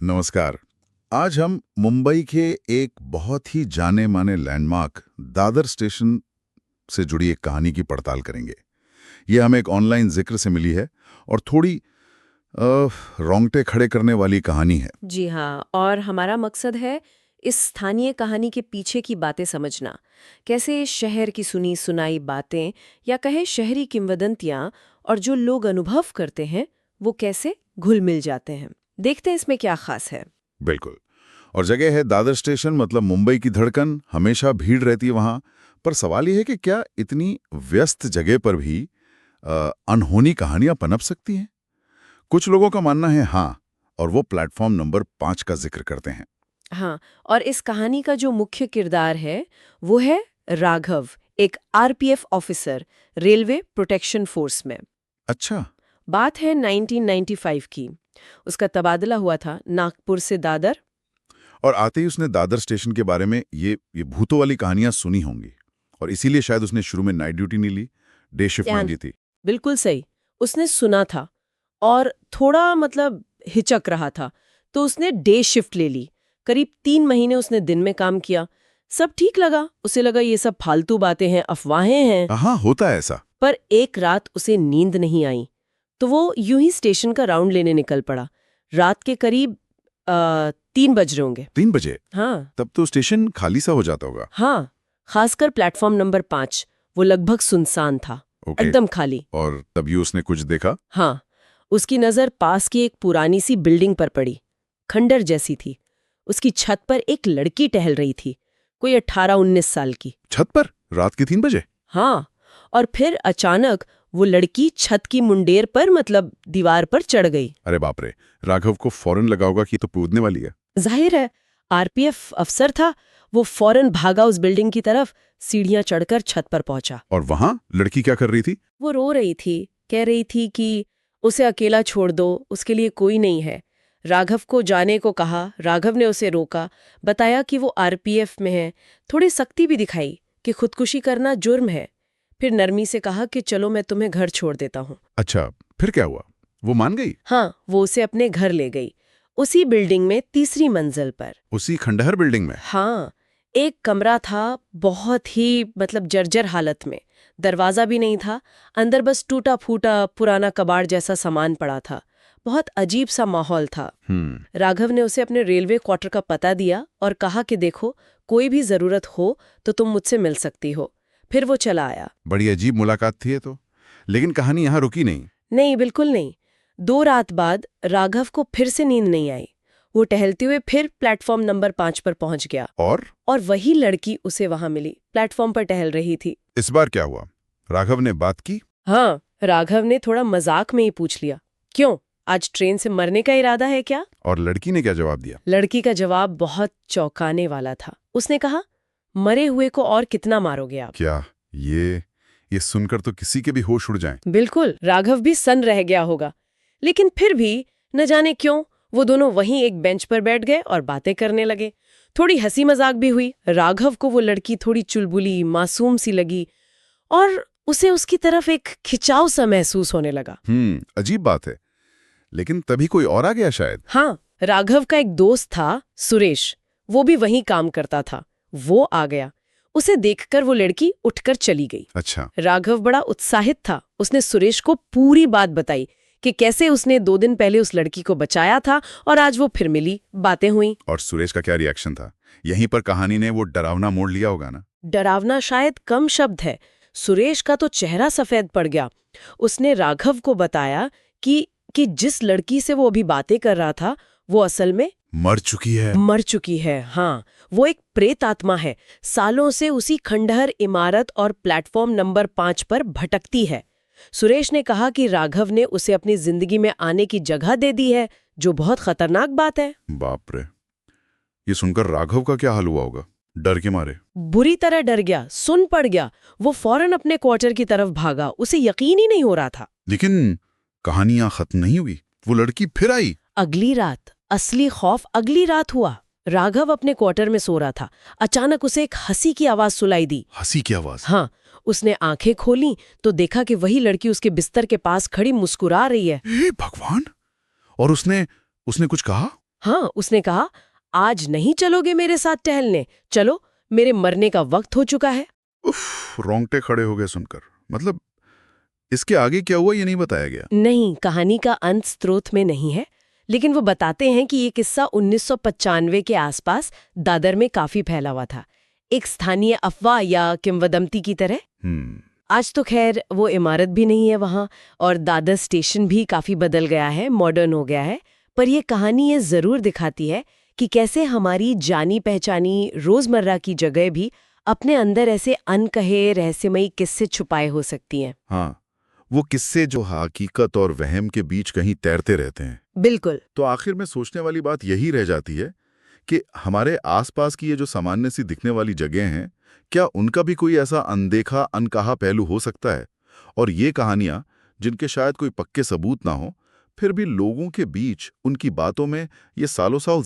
नमस्कार। आज हम मुंबई के एक बहुत ही जाने माने लैंडमार्क दादर स्टेशन से जुड़ी एक कहानी की पड़ताल करेंगे। ये हमें एक ऑनलाइन जिक्र से मिली है और थोड़ी रोंगटे खड़े करने वाली कहानी है। जी हाँ, और हमारा मकसद है इस स्थानीय कहानी के पीछे की बातें समझना। कैसे इस शहर की सुनी सुनाई बातें या कहे शहरी किंवदंतियां और जो लोग अनुभव करते हैं वो कैसे घुल मिल जाते हैं। देखते हैं इसमें क्या खास है। बिल्कुल। और जगह है दादर स्टेशन, मतलब मुंबई की धड़कन, हमेशा भीड़ रहती है वहां। पर सवाल यह है कि क्या इतनी व्यस्त जगह पर भी अनहोनी कहानियां पनप सकती हैं? कुछ लोगों का मानना है हाँ, और वो प्लेटफॉर्म नंबर 5 का जिक्र करते हैं। हाँ, और इस कहानी का जो मुख्य किरदार है वो है राघव, एक RPF officer, railway protection force में। अच्छा। बात है 1995 की। उसका तबादला हुआ था नागपुर से दादर। और आते ही उसने दादर स्टेशन के बारे में ये भूतों वाली कहानियां सुनी होंगी, और इसीलिए शायद उसने शुरू में नाइट ड्यूटी नहीं ली, डे शिफ्ट ध्यान, मांगी थी। बिल्कुल सही। उसने सुना था और थोड़ा हिचक रहा था, तो उसने डे शिफ्ट ले ली। करीब 3 महीने उसने दिन में काम किया। सब ठीक लगा, उसे लगा ये सब फालतू बातें हैं, अफवाहें हैं। हाँ, होता है ऐसा। पर एक रात उसे नींद नहीं आई, तो वो यूं ही स्टेशन का राउंड लेने निकल पड़ा। रात के करीब 3 बज रहे होंगे। 3 बजे? हाँ तब तो स्टेशन खाली सा हो जाता होगा। हाँ, खासकर प्लेटफॉर्म नंबर 5, वो लगभग सुनसान था, ओके। एकदम खाली। और तभी उसने कुछ देखा? हाँ, उसकी नज़र पास की एक पुरानी सी बिल्डिंग पर पड़ी। खंडर जैसी थी। उसकी छत पर एक लड़की टहल रही थी, कोई 18-19 साल की। छत पर रात के 3 बजे? हाँ, और फिर अचानक वो लड़की छत की मुंडेर पर दीवार पर चढ़ गई। अरे बाप रे! राघव को फौरन लगा होगा कि तो कूदने वाली है। जाहिर है, आरपीएफ अफसर था। वो फौरन भागा उस बिल्डिंग की तरफ, सीढ़ियां चढ़कर छत पर पहुंचा। और वहां लड़की क्या कर रही थी? वो रो रही थी, कह रही थी कि उसे अकेला छोड़ दो, उसके लिए कोई नहीं है। राघव को जाने को कहा। राघव ने उसे रोका, बताया कि वो आरपीएफ में है। थोड़ी सख्ती भी दिखाई कि खुदकुशी करना जुर्म है। फिर नरमी से कहा कि चलो मैं तुम्हें घर छोड़ देता हूँ। अच्छा, फिर क्या हुआ? वो मान गई? हाँ, वो उसे अपने घर ले गई, उसी बिल्डिंग में 3री मंजिल पर। उसी खंडहर बिल्डिंग में? हाँ, एक कमरा था बहुत ही जर्जर हालत में। दरवाजा भी नहीं था, अंदर बस टूटा फूटा पुराना कबाड़ जैसा सामान पड़ा था। बहुत अजीब सा माहौल था। राघव ने उसे अपने रेलवे क्वार्टर का पता दिया और कहा कि देखो, कोई भी जरूरत हो तो तुम मुझसे मिल सकती हो। फिर वो चला आया। बड़ी अजीब मुलाकात थी ये तो। लेकिन कहानी यहाँ रुकी नहीं। नहीं, बिल्कुल नहीं। 2 रात बाद राघव को फिर से नींद नहीं आई। वो टहलते हुए फिर प्लेटफॉर्म नंबर 5 पर पहुंच गया। और वही लड़की उसे वहां मिली, प्लेटफॉर्म पर टहल रही थी। इस बार क्या हुआ? राघव ने बात की? हाँ, राघव ने थोड़ा मजाक में ही पूछ लिया, क्यों, आज ट्रेन से मरने का इरादा है क्या? और लड़की ने क्या जवाब दिया? लड़की का जवाब बहुत चौंकाने वाला था। उसने कहा, मरे हुए को और कितना मारोगे आप? क्या? ये सुनकर तो किसी के भी होश उड़ जाएं। बिल्कुल, राघव भी सन्न रह गया होगा। लेकिन फिर भी न जाने क्यों वो दोनों वहीं एक बेंच पर बैठ गए और बातें करने लगे। थोड़ी हंसी मजाक भी हुई। राघव को वो लड़की थोड़ी चुलबुली, मासूम सी लगी और उसे उसकी तरफ एक खिंचाव सा महसूस होने लगा। अजीब बात है। लेकिन तभी कोई और आ गया शायद। हाँ, राघव का एक दोस्त था, सुरेश। वो भी वहीं काम करता था। वो आ गया। उसे देखकर वो लड़की उठकर चली गई। अच्छा। राघव बड़ा उत्साहित था। उसने सुरेश को पूरी बात बताई कि कैसे उसने 2 दिन पहले उस लड़की को बचाया था और आज वो फिर मिली, बातें हुई। और सुरेश का क्या रिएक्शन था? यहीं पर कहानी ने वो डरावना मोड़ लिया होगा ना? डरावना शायद कम शब्द है। सुरेश का तो चेहरा सफेद पड़ गया। उसने राघव को बताया कि जिस लड़की से वो अभी बातें कर रहा था वो असल में मर चुकी है। हाँ, वो एक प्रेत आत्मा है। सालों से उसी खंडहर इमारत और प्लेटफॉर्म नंबर 5 पर भटकती है। सुरेश ने कहा कि राघव ने उसे अपनी जिंदगी में आने की जगह दे दी है, जो बहुत खतरनाक बात है। बाप रे! ये सुनकर राघव का क्या हाल हुआ होगा? डर के मारे बुरी तरह डर गया, सुन पड़ गया। वो फौरन अपने क्वार्टर की तरफ भागा। उसे यकीन ही नहीं हो रहा था। लेकिन कहानियां खत्म नहीं हुई। वो लड़की फिर आई। अगली रात, असली खौफ अगली रात हुआ। राघव अपने क्वार्टर में सो रहा था। अचानक उसे एक हंसी की आवाज सुनाई दी। हंसी की आवाज? हाँ, उसने आंखें खोली तो देखा कि वही लड़की उसके बिस्तर के पास खड़ी मुस्कुरा रही है। हे भगवान! और उसने कुछ कहा? हाँ, उसने कहा, आज नहीं चलोगे मेरे साथ टहलने, चलो, मेरे मरने का वक्त हो चुका है। उफ, रोंगटे खड़े हो गए सुनकर। मतलब इसके आगे क्या हुआ ये नहीं बताया गया। नहीं, कहानी का अंत स्रोत में नहीं है, लेकिन वो बताते हैं कि ये किस्सा 1995 के आसपास दादर में काफी फैला हुआ था, एक स्थानीय अफवाह या किंवदंती की तरह। आज तो खैर वो इमारत भी नहीं है वहाँ, और दादर स्टेशन भी काफी बदल गया है, मॉडर्न हो गया है। पर ये कहानी ये जरूर दिखाती है कि कैसे हमारी जानी पहचानी रोजमर्रा की जगह भी अपने अंदर ऐसे अनकहे रहस्यमयी किस्से छुपाए हो सकती हैं। हाँ, वो किस्से जो हकीकत और वहम के बीच कहीं तैरते रहते हैं। बिल्कुल। तो आखिर में सोचने वाली बात यही रह जाती है कि हमारे आसपास की ये जो सामान्य सी दिखने वाली जगह हैं, क्या उनका भी कोई ऐसा अनदेखा अनकहा पहलू हो सकता है? और ये कहानियां, जिनके शायद कोई पक्के सबूत ना हो, फिर भी लोगों के बीच उनकी बातों में ये सालों साल